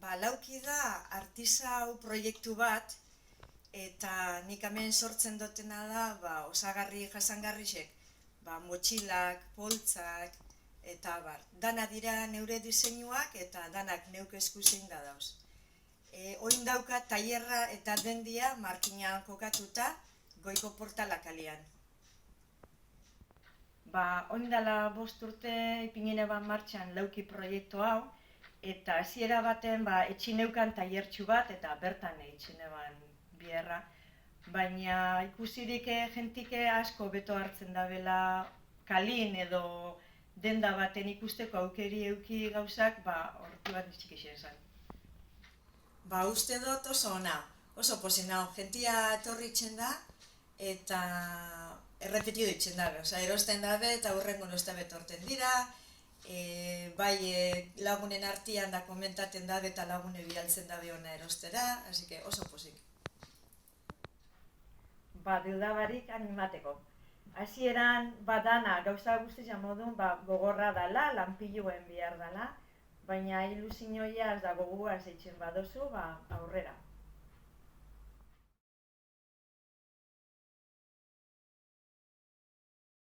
Lauki da artisau proiektu bat, eta nik hemen sortzen dutena da osagarri jasangarrisek, motxilak, poltsak, eta dana dira neure diseinuak eta danak neuk esku zein da dauz. Oin daukat tailerra eta dendia markinan kokatuta Goiko Portala kalean. Oin dela 5 urte ipinine ban martxan lauki proiektu hau, eta hasiera baten etxineukan tailertxu bat eta bertan itxine ban bierra. Baina ikusirik jentike asko beto hartzen dabela kalin edo denda baten ikusteko aukeri euki gauzak, hortu bat nitxik zen. Uste dut oso ona, oso posenau, jentia etorri itxen da eta errepetido itxen dabe, erosten dabe eta hurrengo nosta betorten dira, lagunen artian da komentaten dabe eta lagune bialtzen dabe ona erostera, así que oso posik. Dudabarik animateko. Hasieran dana gauza guztia modun gogorra dala, lanpiluen bihar dala, baina ilusioia ez da gogua zeitzen badozu aurrera.